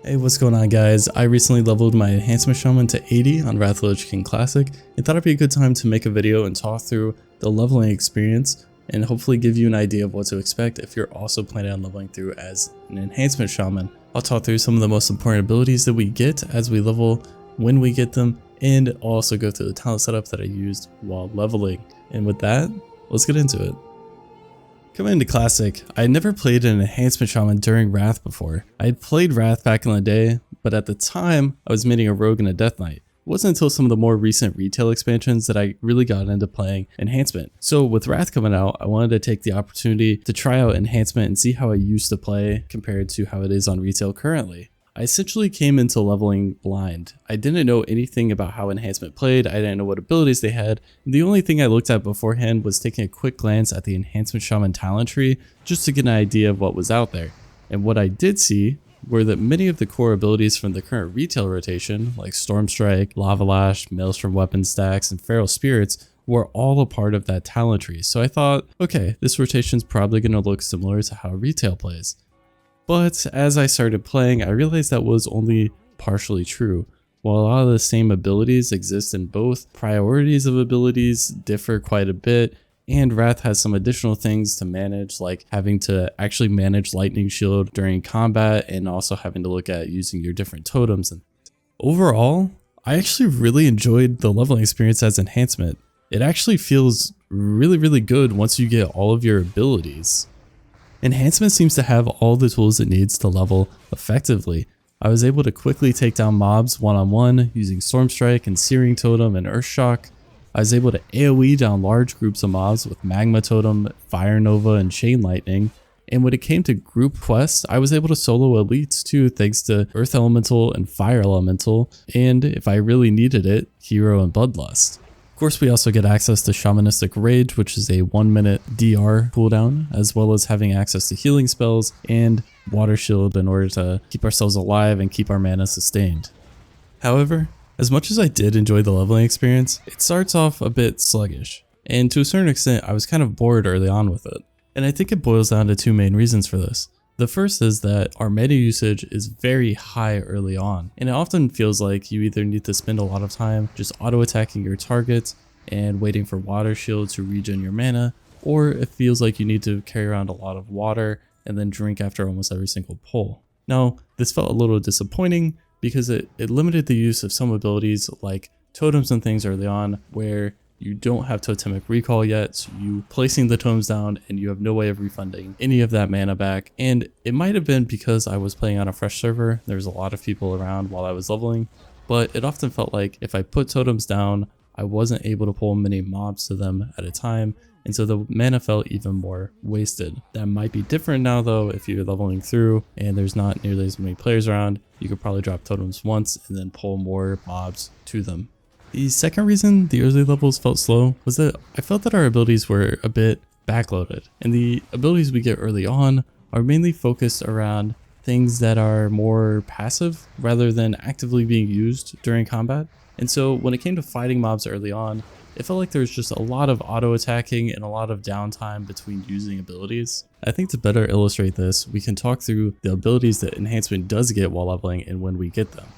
Hey, what's going on, guys? I recently leveled my Enhancement Shaman to 80 on Wrath of the Lich King Classic and thought it'd be a good time to make a video and talk through the leveling experience and hopefully give you an idea of what to expect if you're also planning on leveling through as an Enhancement Shaman. I'll talk through some of the most important abilities that we get as we level, when we get them, and I'll also go through the talent setup that I used while leveling. And with that, let's get into it. Coming into Classic, I had never played an Enhancement Shaman during Wrath before. I had played Wrath back in the day, but at the time, I was maining a Rogue and a Death Knight. It wasn't until some of the more recent retail expansions that I really got into playing Enhancement. So with Wrath coming out, I wanted to take the opportunity to try out Enhancement and see how I used to play compared to how it is on retail currently. I essentially came into leveling blind. I didn't know anything about how Enhancement played, I didn't know what abilities they had. The only thing I looked at beforehand was taking a quick glance at the Enhancement Shaman talent tree just to get an idea of what was out there. And what I did see were that many of the core abilities from the current retail rotation, like Storm Strike, Lava Lash, Maelstrom Weapon Stacks, and Feral Spirits, were all a part of that talent tree. So I thought, okay, this rotation's probably going to look similar to how retail plays. But as I started playing, I realized that was only partially true. While a lot of the same abilities exist in both, priorities of abilities differ quite a bit, and Wrath has some additional things to manage, like having to actually manage Lightning Shield during combat and also having to look at using your different totems. And overall, I actually really enjoyed the leveling experience as Enhancement. It actually feels really good once you get all of your abilities. Enhancement seems to have all the tools it needs to level effectively. I was able to quickly take down mobs one-on-one using Storm Strike and Searing Totem and Earth Shock. I was able to AoE down large groups of mobs with Magma Totem, Fire Nova, and Chain Lightning. And when it came to group quests, I was able to solo elites too, thanks to Earth Elemental and Fire Elemental, and if I really needed it, Hero and Bloodlust. Of course, we also get access to Shamanistic Rage, which is a 1-minute DR cooldown, as well as having access to healing spells and Water Shield in order to keep ourselves alive and keep our mana sustained. However, as much as I did enjoy the leveling experience, it starts off a bit sluggish, and to a certain extent, I was kind of bored early on with it. And I think it boils down to two main reasons for this. The first is that our mana usage is very high early on, and it often feels like you either need to spend a lot of time just auto-attacking your targets and waiting for Water Shield to regen your mana, or it feels like you need to carry around a lot of water and then drink after almost every single pull. Now, this felt a little disappointing because it limited the use of some abilities like totems and things early on where you don't have totemic recall yet, so you placing the totems down and you have no way of refunding any of that mana back. And it might have been because I was playing on a fresh server, there was a lot of people around while I was leveling, but it often felt like if I put totems down, I wasn't able to pull many mobs to them at a time, and so the mana felt even more wasted. That might be different now though. If you're leveling through and there's not nearly as many players around, you could probably drop totems once and then pull more mobs to them. The second reason the early levels felt slow was that I felt that our abilities were a bit backloaded, and the abilities we get early on are mainly focused around things that are more passive rather than actively being used during combat. And so when it came to fighting mobs early on, it felt like there was just a lot of auto-attacking and a lot of downtime between using abilities. I think to better illustrate this, we can talk through the abilities that Enhancement does get while leveling and when we get them.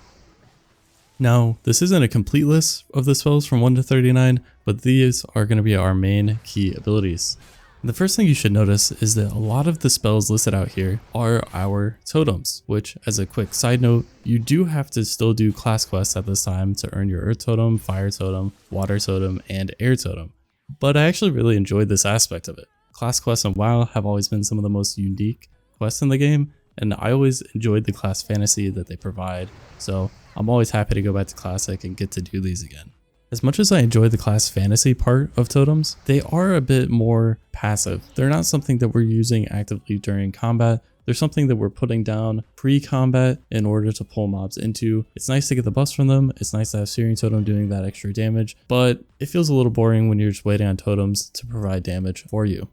Now, this isn't a complete list of the spells from 1 to 39, but these are going to be our main key abilities. The first thing you should notice is that a lot of the spells listed out here are our totems, which, as a quick side note, you do have to still do class quests at this time to earn your Earth Totem, Fire Totem, Water Totem, and Air Totem. But I actually really enjoyed this aspect of it. Class quests in WoW have always been some of the most unique quests in the game, and I always enjoyed the class fantasy that they provide, so I'm always happy to go back to Classic and get to do these again. As much as I enjoy the class fantasy part of totems, they are a bit more passive. They're not something that we're using actively during combat. They're something that we're putting down pre-combat in order to pull mobs into. It's nice to get the buffs from them. It's nice to have Searing Totem doing that extra damage, but it feels a little boring when you're just waiting on totems to provide damage for you.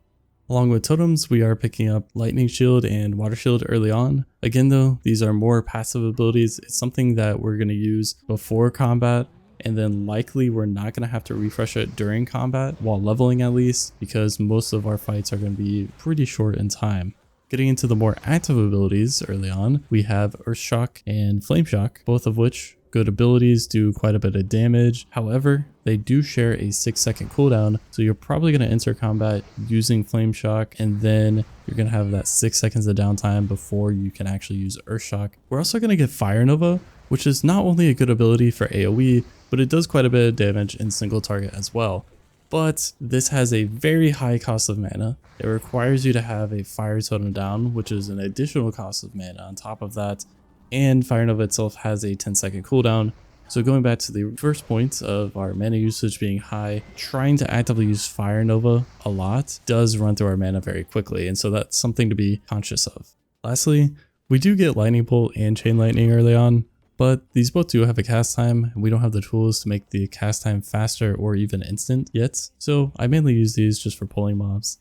Along with totems, we are picking up Lightning Shield and Water Shield early on. Again though, these are more passive abilities. It's something that we're going to use before combat, and then likely we're not going to have to refresh it during combat, while leveling at least, because most of our fights are going to be pretty short in time. Getting into the more active abilities early on, we have Earth Shock and Flame Shock, both of which good abilities, do quite a bit of damage. However, they do share a 6-second cooldown, so you're probably going to enter combat using Flame Shock, and then you're going to have that 6 seconds of downtime before you can actually use Earth Shock. We're also going to get Fire Nova, which is not only a good ability for AoE, but it does quite a bit of damage in single target as well. But this has a very high cost of mana. It requires you to have a Fire Totem down, which is an additional cost of mana on top of that. And Fire Nova itself has a 10-second cooldown. So going back to the first point of our mana usage being high, trying to actively use Fire Nova a lot does run through our mana very quickly, and so that's something to be conscious of. Lastly, we do get Lightning Bolt and Chain Lightning early on, but these both do have a cast time, and we don't have the tools to make the cast time faster or even instant yet, so I mainly use these just for pulling mobs.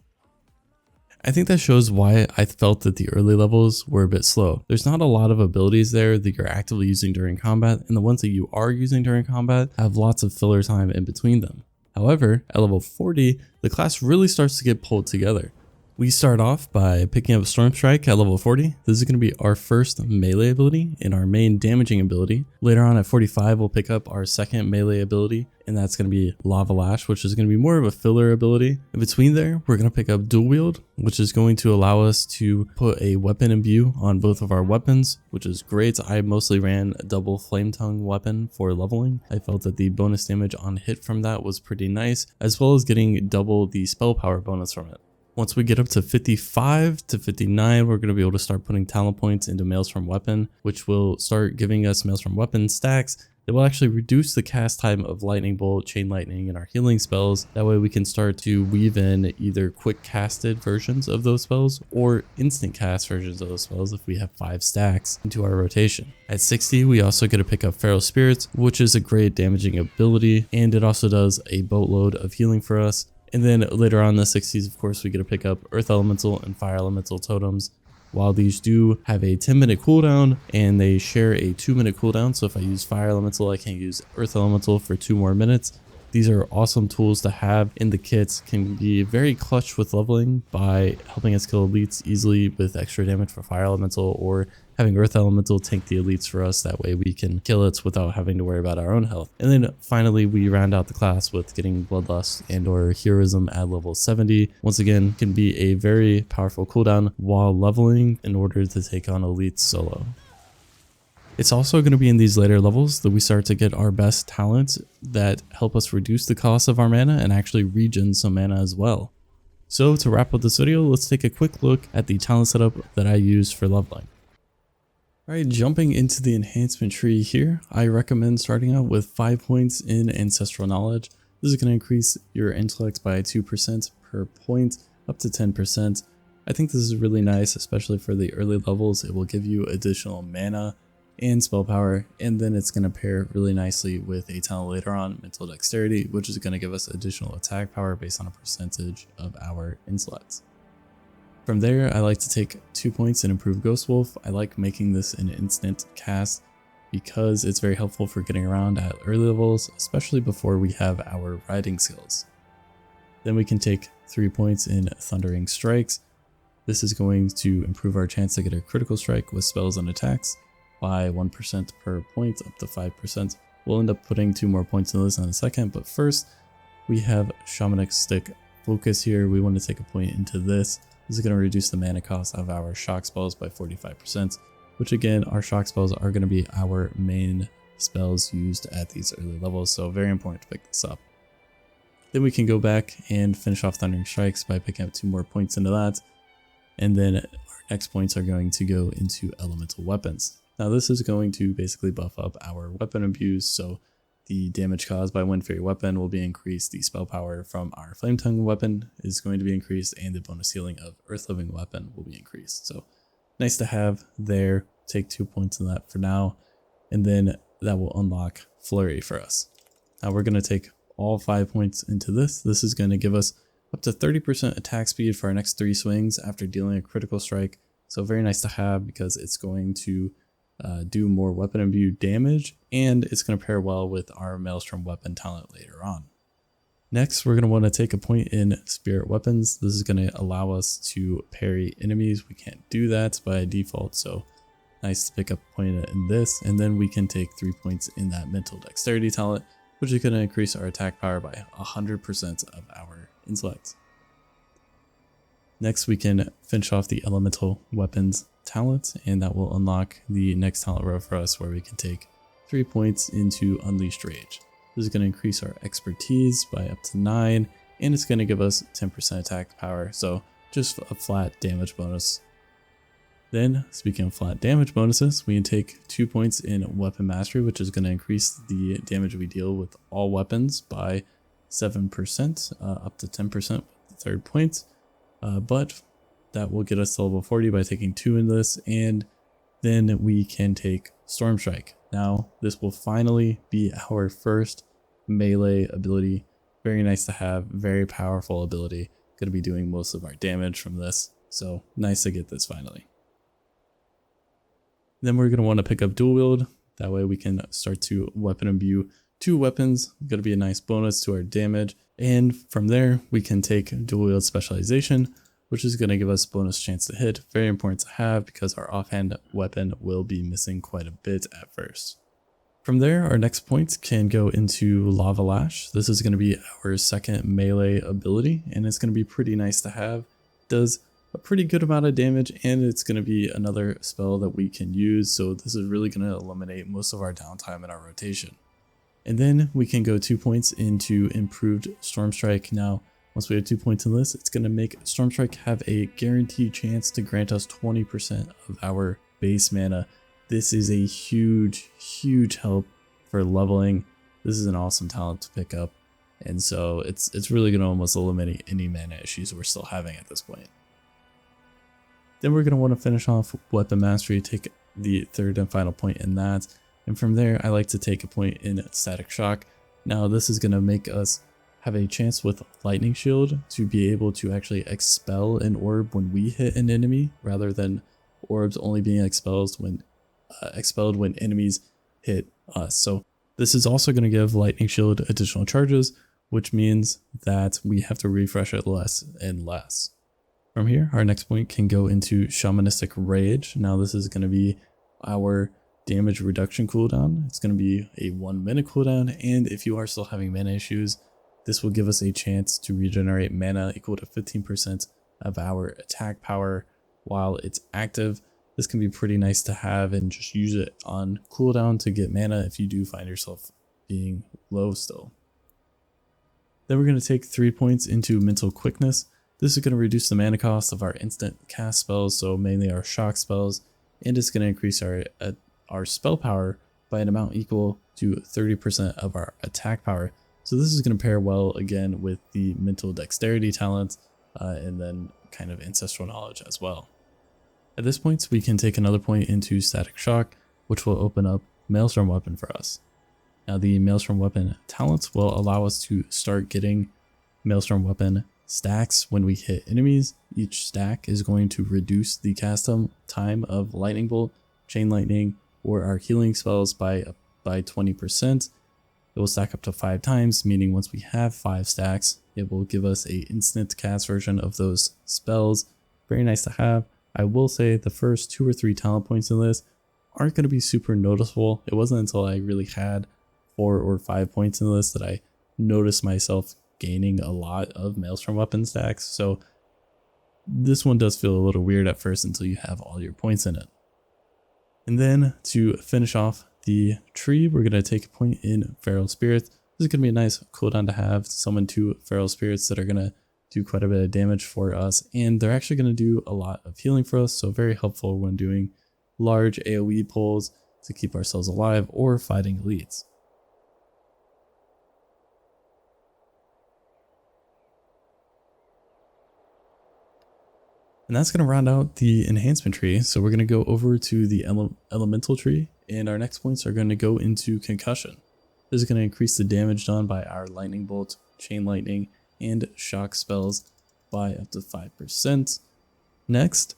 I think that shows why I felt that the early levels were a bit slow. There's not a lot of abilities there that you're actively using during combat, and the ones that you are using during combat have lots of filler time in between them. However, at level 40, the class really starts to get pulled together. We start off by picking up Storm Strike at level 40. This is going to be our first melee ability and our main damaging ability. Later on at 45, we'll pick up our second melee ability, and that's going to be Lava Lash, which is going to be more of a filler ability. In between there, we're going to pick up Dual Wield, which is going to allow us to put a weapon imbue on both of our weapons, which is great. I mostly ran a double Flame Tongue weapon for leveling. I felt that the bonus damage on hit from that was pretty nice, as well as getting double the spell power bonus from it. Once we get up to 55 to 59, we're going to be able to start putting talent points into Maelstrom Weapon, which will start giving us Maelstrom Weapon stacks that will actually reduce the cast time of Lightning Bolt, Chain Lightning, and our healing spells. That way we can start to weave in either quick casted versions of those spells or instant cast versions of those spells if we have 5 stacks into our rotation. At 60, we also get to pick up Feral Spirits, which is a great damaging ability, and it also does a boatload of healing for us. And then later on in the 60s, of course, we get to pick up Earth Elemental and Fire Elemental totems. While these do have a 10-minute cooldown and they share a 2-minute cooldown, so if I use Fire Elemental, I can't use Earth Elemental for 2 more minutes. These are awesome tools to have in the kits, can be very clutch with leveling by helping us kill elites easily with extra damage for Fire Elemental, or having Earth Elemental tank the elites for us. That way we can kill it without having to worry about our own health. And then finally we round out the class with getting Bloodlust and or Heroism at level 70. Once again, can be a very powerful cooldown while leveling in order to take on elites solo. It's also going to be in these later levels that we start to get our best talents that help us reduce the cost of our mana and actually regen some mana as well. So to wrap up this video, let's take a quick look at the talent setup that I use for leveling. Alright, jumping into the enhancement tree here, I recommend starting out with 5 points in Ancestral Knowledge. This is going to increase your intellect by 2% per point, up to 10%. I think this is really nice, especially for the early levels. It will give you additional mana and spell power, and then it's going to pair really nicely with a talent later on, Mental Dexterity, which is going to give us additional attack power based on a percentage of our intellect. From there, I like to take 2 points and improve Ghost Wolf. I like making this an instant cast because it's very helpful for getting around at early levels, especially before we have our riding skills. Then we can take 3 points in Thundering Strikes. This is going to improve our chance to get a critical strike with spells and attacks by 1% per point, up to 5%. We'll end up putting 2 more points in this in a second, but first we have Shamanic Stick Focus here. We want to take a point into this. This is going to reduce the mana cost of our shock spells by 45%, which again, our shock spells are going to be our main spells used at these early levels, so very important to pick this up. Then we can go back and finish off Thundering Strikes by picking up 2 more points into that, and then our next points are going to go into Elemental Weapons. Now this is going to basically buff up our weapon abuse, so the damage caused by Wind Fairy weapon will be increased, the spell power from our Flame Tongue weapon is going to be increased, and the bonus healing of Earth Living weapon will be increased. So nice to have there. Take 2 points in that for now, and then that will unlock Flurry for us. Now we're going to take all 5 points into this. This is going to give us up to 30% attack speed for our next 3 swings after dealing a critical strike. So very nice to have because it's going to do more weapon imbue damage, and it's going to pair well with our Maelstrom weapon talent later on. Next, we're going to want to take a point in spirit weapons. This is going to allow us to parry enemies. We can't do that by default, so nice to pick up a point in this. And then we can take 3 points in that mental dexterity talent, which is going to increase our attack power by 100% of our intellect. Next, we can finish off the elemental weapons talent, and that will unlock the next talent row for us, where we can take 3 points into Unleashed Rage. This is going to increase our expertise by up to 9, and it's going to give us 10% attack power, so just a flat damage bonus. Then, speaking of flat damage bonuses, we can take 2 points in Weapon Mastery, which is going to increase the damage we deal with all weapons by 7%, up to 10% with the third point. But that will get us to level 40 by taking 2 in this, and then we can take Storm Strike. Now, this will finally be our first melee ability. Very nice to have, very powerful ability. Going to be doing most of our damage from this, so nice to get this finally. Then we're going to want to pick up Dual Wield. That way we can start to weapon imbue 2 weapons. Going to be a nice bonus to our damage. And from there, we can take Dual Wield Specialization, which is going to give us bonus chance to hit. Very important to have because our offhand weapon will be missing quite a bit at first. From there, our next point can go into Lava Lash. This is going to be our second melee ability, and it's going to be pretty nice to have. Does a pretty good amount of damage, and it's going to be another spell that we can use, so this is really going to eliminate most of our downtime in our rotation. And then we can go 2 points into Improved Storm Strike. Now, once we have 2 points in this, it's going to make Storm Strike have a guaranteed chance to grant us 20% of our base mana. This is a huge, huge help for leveling. This is an awesome talent to pick up, and so it's really going to almost eliminate any mana issues we're still having at this point. Then we're going to want to finish off Weapon Mastery, take the third and final point in that. And from there, I like to take a point in Static Shock. Now, this is going to make us have a chance with Lightning Shield to be able to actually expel an orb when we hit an enemy, rather than orbs only being expelled when enemies hit us. So this is also going to give Lightning Shield additional charges, which means that we have to refresh it less and less. From here, our next point can go into Shamanistic Rage. Now, this is going to be our damage reduction cooldown. It's going to be a 1 minute cooldown, and if you are still having mana issues, this will give us a chance to regenerate mana equal to 15% of our attack power while it's active. This can be pretty nice to have, and just use it on cooldown to get mana if you do find yourself being low still. Then we're going to take 3 points into Mental Quickness. This is going to reduce the mana cost of our instant cast spells, so mainly our shock spells, and it's going to increase our spell power by an amount equal to 30% of our attack power. So this is going to pair well again with the mental dexterity talent, and then kind of ancestral knowledge as well. At this point, we can take another point into Static Shock, which will open up Maelstrom Weapon for us. Now, the Maelstrom Weapon talent will allow us to start getting Maelstrom Weapon stacks when we hit enemies. Each stack is going to reduce the cast time of Lightning Bolt, Chain Lightning, or our healing spells by 20%. It will stack up to 5 times, meaning once we have 5 stacks, it will give us a instant cast version of those spells. Very nice to have. I will say the first 2 or 3 talent points in this aren't going to be super noticeable. It wasn't until I really had 4 or 5 points in this that I noticed myself gaining a lot of Maelstrom Weapon stacks. So this one does feel a little weird at first until you have all your points in it. And then to finish off the tree, we're going to take a point in Feral Spirits. This is going to be a nice cooldown to have. Summon 2 Feral Spirits that are going to do quite a bit of damage for us, and they're actually going to do a lot of healing for us, so very helpful when doing large AoE pulls to keep ourselves alive or fighting elites. And that's going to round out the enhancement tree. So we're going to go over to the elemental tree, and our next points are going to go into Concussion. This is going to increase the damage done by our Lightning Bolt, Chain Lightning, and shock spells by up to 5%. Next,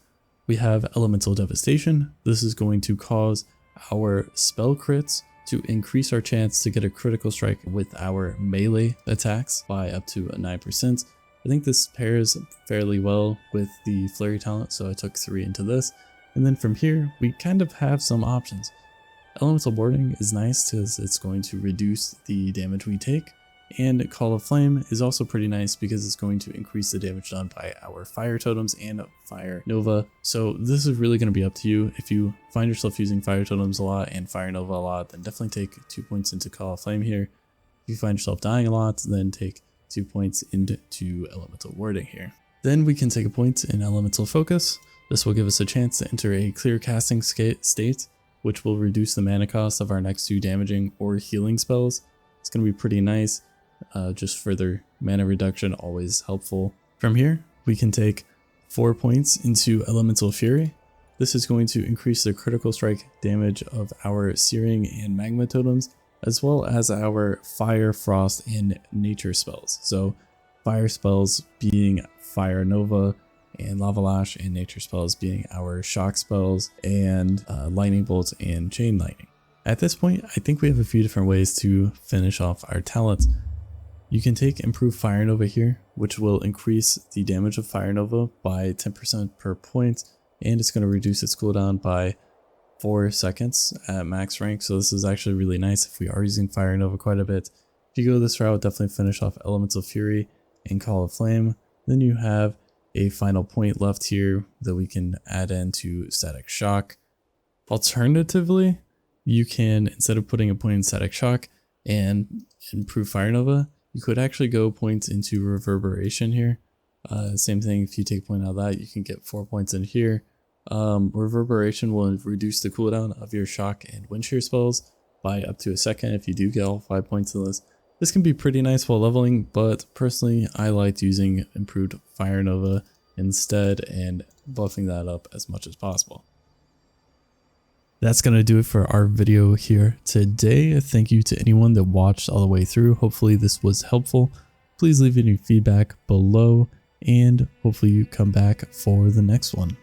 we have Elemental Devastation. This is going to cause our spell crits to increase our chance to get a critical strike with our melee attacks by up to 9%. I think this pairs fairly well with the flurry talent, so I took 3 into this. And then from here, we kind of have some options. Elemental Warding is nice because it's going to reduce the damage we take. And Call of Flame is also pretty nice because it's going to increase the damage done by our fire totems and fire nova. So this is really going to be up to you. If you find yourself using fire totems a lot and fire nova a lot, then definitely take 2 points into Call of Flame here. If you find yourself dying a lot, then take 2 points into Elemental Warding here. Then we can take a point in Elemental Focus. This will give us a chance to enter a clear casting state, which will reduce the mana cost of our next 2 damaging or healing spells. It's going to be pretty nice. Just further mana reduction, always helpful. From here, we can take 4 points into Elemental Fury. This is going to increase the critical strike damage of our Searing and Magma totems, as well as our Fire, Frost, and Nature spells. So fire spells being Fire Nova and Lava Lash, and nature spells being our shock spells and Lightning Bolt and Chain Lightning. At this point, I think we have a few different ways to finish off our talents. You can take Improved Fire Nova here, which will increase the damage of Fire Nova by 10% per point, and it's going to reduce its cooldown by 4 seconds at max rank. So this is actually really nice if we are using Fire Nova quite a bit. If you go this route, definitely finish off Elemental Fury and Call of Flame. Then you have a final point left here that we can add into Static Shock. Alternatively, you can, instead of putting a point in Static Shock and improve Fire Nova, you could actually go points into Reverberation here. Same thing, if you take a point out of that, you can get 4 points in here. Reverberation will reduce the cooldown of your Shock and Wind Shear spells by up to a second if you do get all 5 points in this. This can be pretty nice while leveling, but personally I liked using Improved Fire Nova instead and buffing that up as much as possible. That's going to do it for our video here today. Thank you to anyone that watched all the way through. Hopefully this was helpful. Please leave any feedback below and hopefully you come back for the next one.